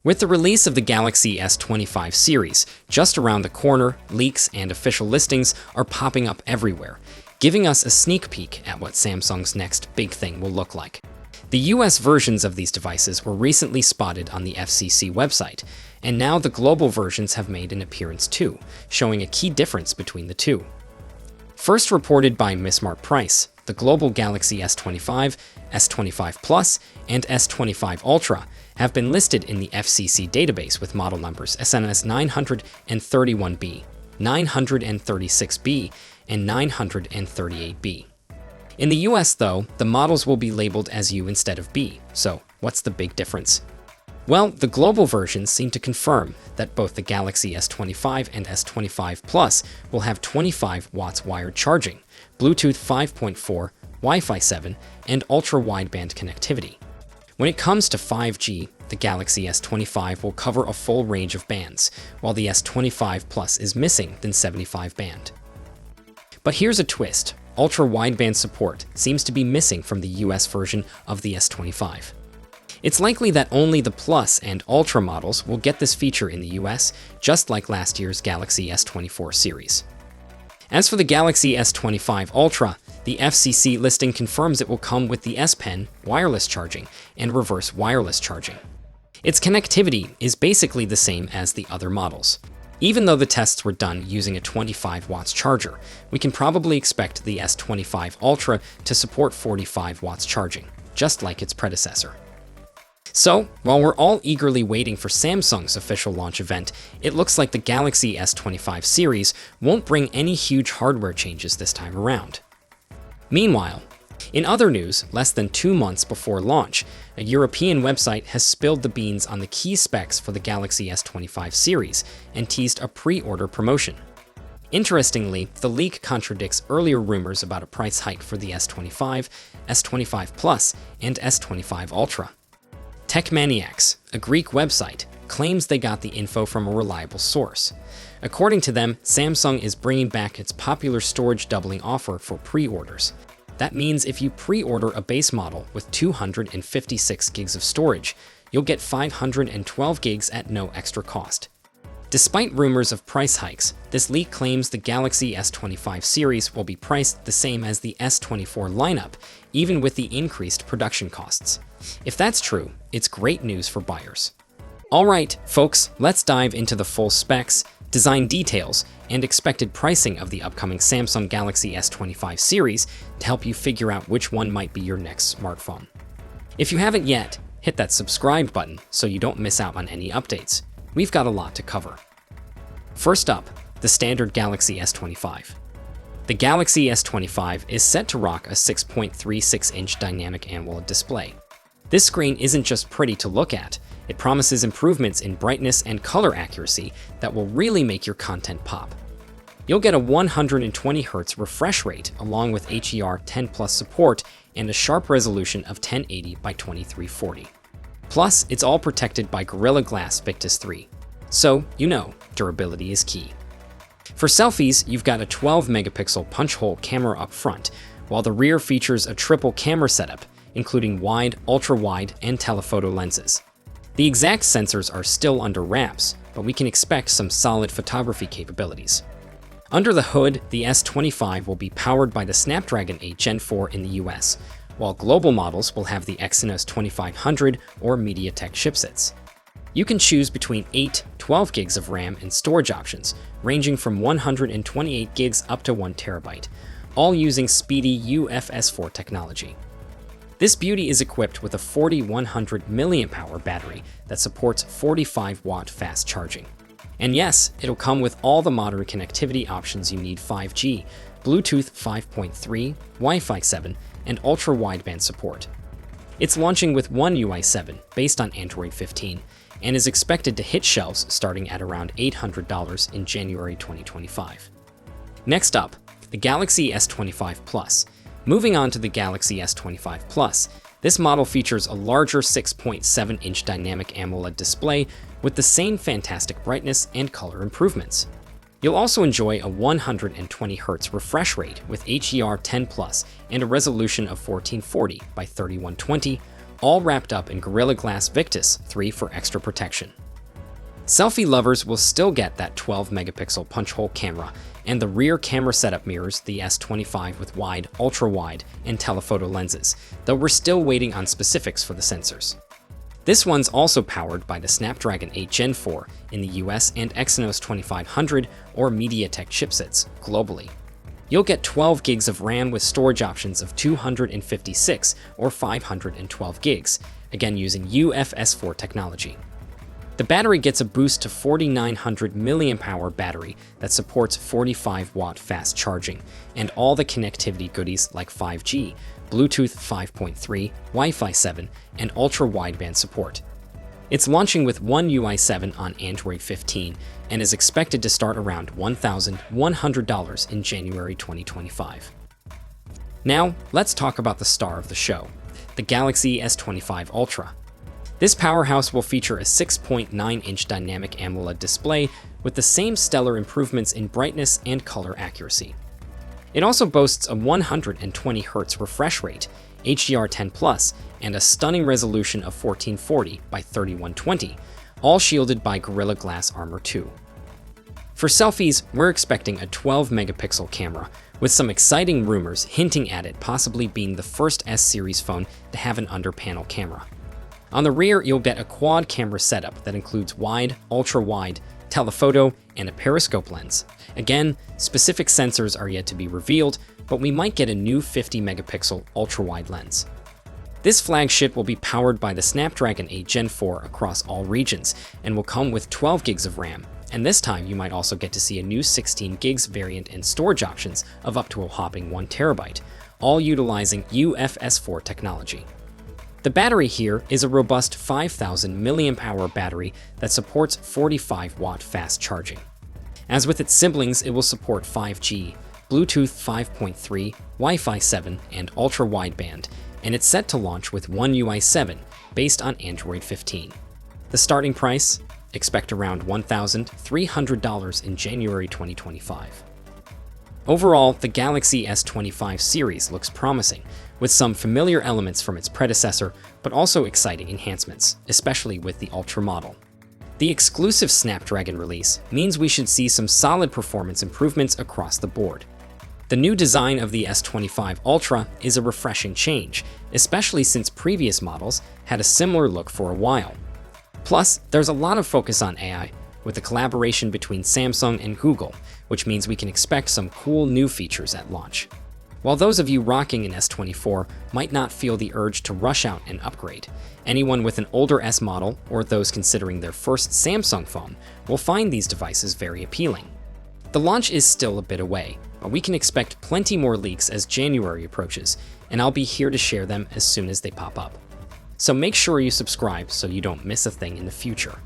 With the release of the Galaxy S25 series just around the corner, leaks and official listings are popping up everywhere, giving us a sneak peek at what Samsung's next big thing will look like. The US versions of these devices were recently spotted on the FCC website, and now the global versions have made an appearance too, showing a key difference between the two. First reported by Missmart Price, the global Galaxy S25, S25 Plus, and S25 Ultra have been listed in the FCC database with model numbers SNS 931B, 936B, and 938B. In the US, though, the models will be labeled as U instead of B, so what's the big difference? Well, the global versions seem to confirm that both the Galaxy S25 and S25 Plus will have 25 watts wired charging, Bluetooth 5.4, Wi-Fi 7, and ultra-wideband connectivity. When it comes to 5G, the Galaxy S25 will cover a full range of bands, while the S25 Plus is missing the 75 band. But here's a twist. Ultra-wideband support seems to be missing from the US version of the S25. It's likely that only the Plus and Ultra models will get this feature in the US, just like last year's Galaxy S24 series. As for the Galaxy S25 Ultra, the FCC listing confirms it will come with the S Pen, wireless charging, and reverse wireless charging. Its connectivity is basically the same as the other models. Even though the tests were done using a 25 watts charger, we can probably expect the S25 Ultra to support 45 watts charging, just like its predecessor. So, while we're all eagerly waiting for Samsung's official launch event, it looks like the Galaxy S25 series won't bring any huge hardware changes this time around. Meanwhile, in other news, less than 2 months before launch, a European website has spilled the beans on the key specs for the Galaxy S25 series and teased a pre-order promotion. Interestingly, the leak contradicts earlier rumors about a price hike for the S25, S25 Plus, and S25 Ultra. Techmaniacs, a Greek website, claims they got the info from a reliable source. According to them, Samsung is bringing back its popular storage doubling offer for pre-orders. That means if you pre-order a base model with 256 gigs of storage, you'll get 512 gigs at no extra cost. Despite rumors of price hikes, this leak claims the Galaxy S25 series will be priced the same as the S24 lineup, even with the increased production costs. If that's true, it's great news for buyers. Alright, folks, let's dive into the full specs, design details, and expected pricing of the upcoming Samsung Galaxy S25 series to help you figure out which one might be your next smartphone. If you haven't yet, hit that subscribe button so you don't miss out on any updates. We've got a lot to cover. First up, the standard Galaxy S25. The Galaxy S25 is set to rock a 6.36-inch dynamic AMOLED display. This screen isn't just pretty to look at, it promises improvements in brightness and color accuracy that will really make your content pop. You'll get a 120Hz refresh rate along with HDR10+ support and a sharp resolution of 1080 by 2340. Plus, it's all protected by Gorilla Glass Victus 3. So, durability is key. For selfies, you've got a 12-megapixel punch-hole camera up front, while the rear features a triple camera setup, including wide, ultra-wide, and telephoto lenses. The exact sensors are still under wraps, but we can expect some solid photography capabilities. Under the hood, the S25 will be powered by the Snapdragon 8 Gen 4 in the US, while global models will have the Exynos 2500 or MediaTek chipsets. You can choose between 12 gigs of RAM and storage options, ranging from 128 gigs up to 1 terabyte, all using speedy UFS4 technology. This beauty is equipped with a 4100 mAh battery that supports 45-watt fast charging. And yes, it'll come with all the modern connectivity options you need: 5G, Bluetooth 5.3, Wi-Fi 7, and ultra-wideband support. It's launching with One UI 7 based on Android 15 and is expected to hit shelves starting at around $800 in January 2025. Next up, the Galaxy S25 Plus. Moving on to the Galaxy S25 Plus, this model features a larger 6.7-inch dynamic AMOLED display with the same fantastic brightness and color improvements. You'll also enjoy a 120Hz refresh rate with HDR10+ and a resolution of 1440 by 3120, all wrapped up in Gorilla Glass Victus 3 for extra protection. Selfie lovers will still get that 12-megapixel punch-hole camera, and the rear camera setup mirrors the S25 with wide, ultra-wide, and telephoto lenses, though we're still waiting on specifics for the sensors. This one's also powered by the Snapdragon 8 Gen 4 in the US and Exynos 2500 or MediaTek chipsets globally. You'll get 12 gigs of RAM with storage options of 256 or 512 gigs, again using UFS 4 technology. The battery gets a boost to 4900 mAh battery that supports 45-watt fast charging, and all the connectivity goodies like 5G, Bluetooth 5.3, Wi-Fi 7, and ultra-wideband support. It's launching with One UI 7 on Android 15 and is expected to start around $1,100 in January 2025. Now, let's talk about the star of the show, the Galaxy S25 Ultra. This powerhouse will feature a 6.9-inch dynamic AMOLED display with the same stellar improvements in brightness and color accuracy. It also boasts a 120Hz refresh rate, HDR10+, and a stunning resolution of 1440 by 3120, all shielded by Gorilla Glass Armor 2. For selfies, we're expecting a 12-megapixel camera, with some exciting rumors hinting at it possibly being the first S-series phone to have an under-panel camera. On the rear, you'll get a quad camera setup that includes wide, ultra-wide, telephoto, and a periscope lens. Again, specific sensors are yet to be revealed, but we might get a new 50-megapixel ultra-wide lens. This flagship will be powered by the Snapdragon 8 Gen 4 across all regions, and will come with 12 gigs of RAM, and this time you might also get to see a new 16 gigs variant and storage options of up to a whopping 1 terabyte, all utilizing UFS 4 technology. The battery here is a robust 5000 mAh battery that supports 45-watt fast charging. As with its siblings, it will support 5G, Bluetooth 5.3, Wi-Fi 7, and ultra-wideband, and it's set to launch with One UI 7 based on Android 15. The starting price? Expect around $1,300 in January 2025. Overall, the Galaxy S25 series looks promising, with some familiar elements from its predecessor, but also exciting enhancements, especially with the Ultra model. The exclusive Snapdragon release means we should see some solid performance improvements across the board. The new design of the S25 Ultra is a refreshing change, especially since previous models had a similar look for a while. Plus, there's a lot of focus on AI, with the collaboration between Samsung and Google, which means we can expect some cool new features at launch. While those of you rocking an S24 might not feel the urge to rush out and upgrade, anyone with an older S model or those considering their first Samsung phone will find these devices very appealing. The launch is still a bit away, but we can expect plenty more leaks as January approaches, and I'll be here to share them as soon as they pop up. So make sure you subscribe so you don't miss a thing in the future.